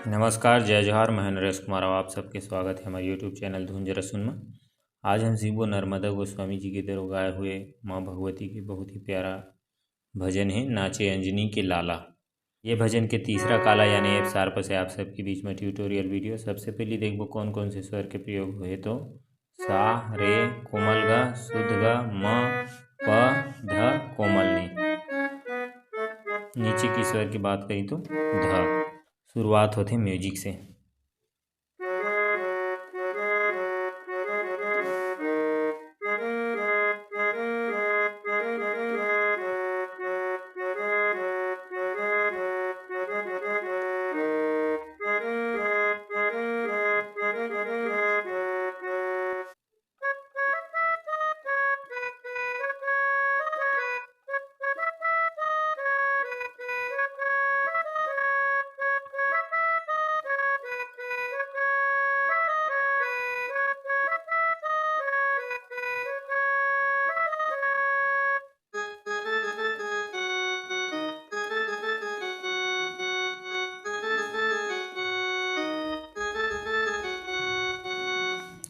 नमस्कार, जय जोहार। मैं नरेश कुमार, आप सबके स्वागत है हमारे यूट्यूब चैनल धुन जरा सुन में। आज हम शिवो नर्मदा गोस्वामी जी के द्वारा गाए हुए माँ भगवती की बहुत ही प्यारा भजन है नाचे अंजनी के लाला। ये भजन के तीसरा काला यानी एफ शार्प से आप सबके बीच में ट्यूटोरियल वीडियो। सबसे पहले देखो कौन कौन से स्वर के प्रयोग हुए, तो सा, रे, कोमल ग, शुद्ध ग, म, प, ध, कोमल नी। नीचे की स्वर की बात करी तो ध। शुरुआत होती म्यूजिक से।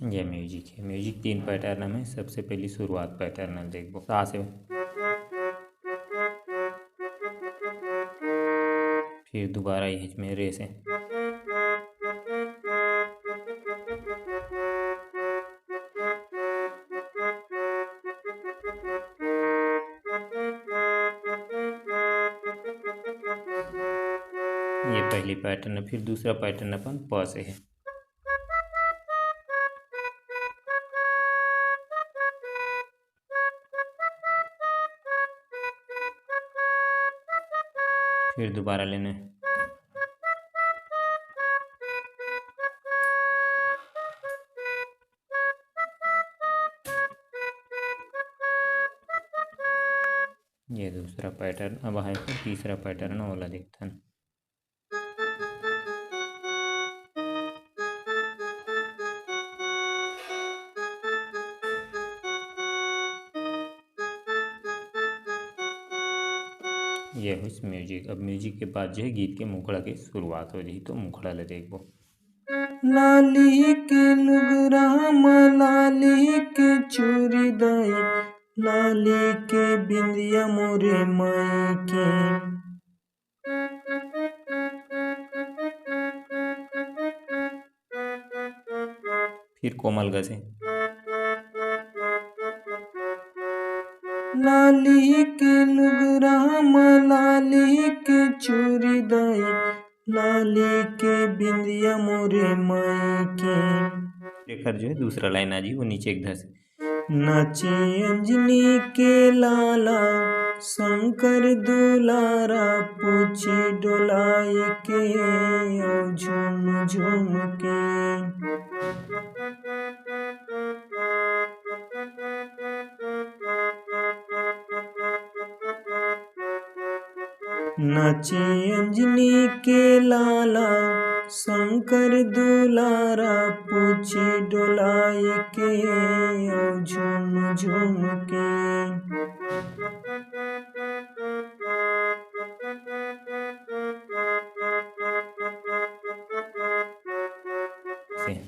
ये म्यूजिक है। म्यूजिक 3 पैटर्न में। सबसे पहली शुरुआत पैटर्न देखो सा से, फिर दोबारा इसमें रे से, ये पहली पैटर्न है। फिर दूसरा पैटर्न अपन प से है। फिर दोबारा लेना है। ये दूसरा पैटर्न। अब है फिर तीसरा पैटर्न वाला देखते हैं। ये हुई म्यूजिक। अब म्यूजिक के बाद जो है गीत के मुखड़ा की शुरुआत हो रही, तो मुखड़ा ले देखो। लाली के लुगराम लाली के चूरी दाई, लाली के बिंदिया मोरे माई के। फिर कोमल ग से, लाली के लुगराम लाली के चूरी दाई, लाली के बिंदिया मोरे माई के। देखकर जो है दूसरा लाइन आ जी, वो नीचे एक धस। नाचे अंजनी के लाला शंकर दुलारा, पूछी डोलाई के ओ झूम झूम के। नाचे अंजनी के लाला शंकर दुलारा, पूछी डोलाई के ओ झूम झूम के। से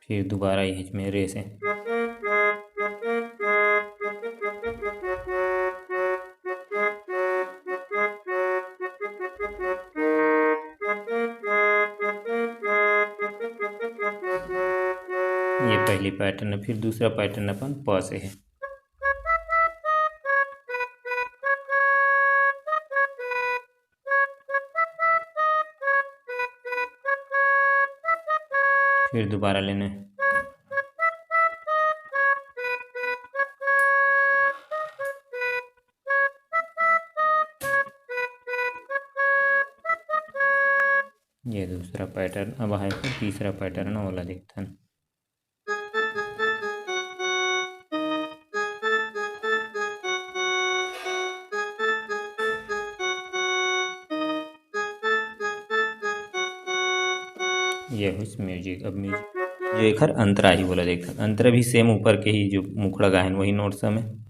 फिर दोबारा इसमें रे से, ये पहली पैटर्न है। फिर दूसरा पैटर्न अपन प से है। फिर दोबारा लेना है। ये दूसरा पैटर्न। अब है फिर तीसरा पैटर्न वाला देखता है। ये हुई म्यूजिक। अब म्यूजिक जो एक हर अंतरा ही बोला देखता। अंतरा भी सेम ऊपर के ही जो मुखड़ा गायन वही नोट सम है।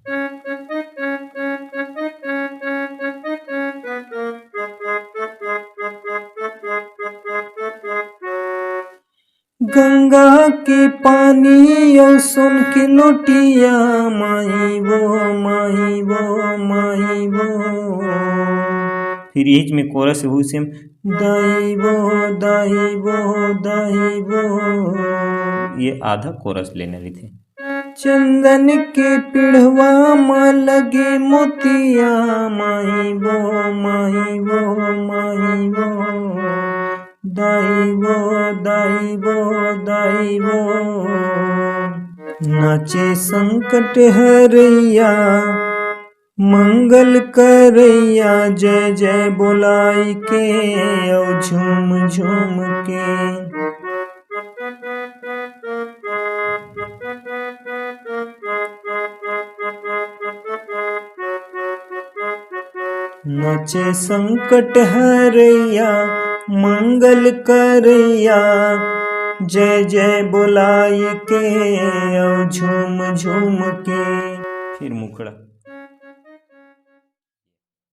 गंगा के पानी और सोन के लोटिया, माही वो माही वो माही वो। फिर यही में कोरस हुई सेम, दाई वो दाई वो दाई वो। ये आधा कोरस लेने ली थी। चंदन के पिढ़वा में लगे मोतिया, माही वो माही वो माही वो। दाई वो दाई वो दाई वो। नाचे संकट हरैया, मंगल करैया, जय जय बोलाई के औ झूम झूम के। नाचे संकट हरैया, मंगल करैया, जय जय बोलाई के औ झूम झूम के। फिर मुखड़ा।